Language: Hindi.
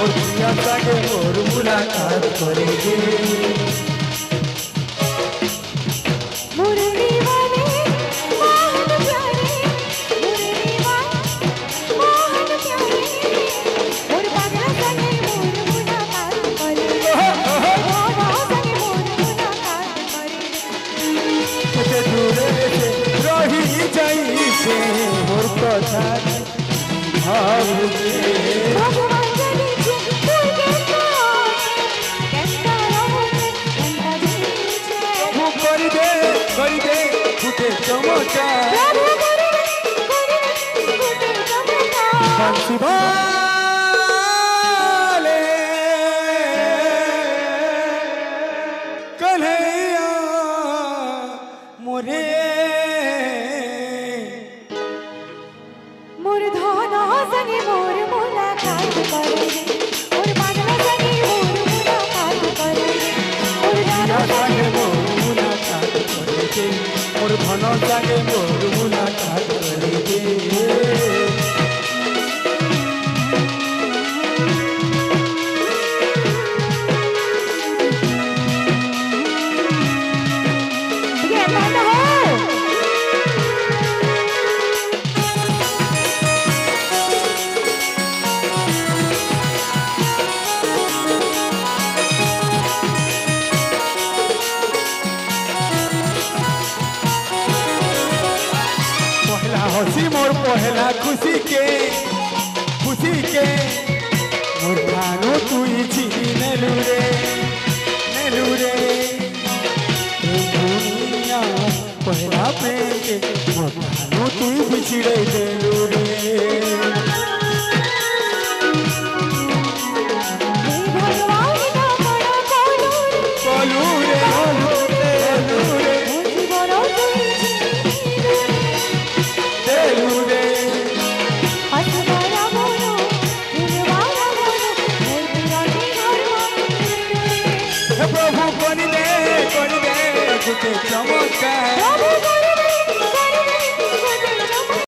और पिया संगे मोर मुलाकात करेंगे। मोर कथा कर दे फुटे चमत्कार कन्हैया मोरे मोर धना संगे मोर मुलाकात करेंगे और पागल संगे मोर मुलाकात करेंगे और धना संगे मोर मुलाकात करेंगे और धना संगे मोर मुलाकात करेंगे। हसी मोर पहला खुशी के मोर भानो तू नेलू रे दुनिया पहला प्रेम के मोर भानो तू बिछड़े देलू रे। प्रभु कर दे चमत्कार।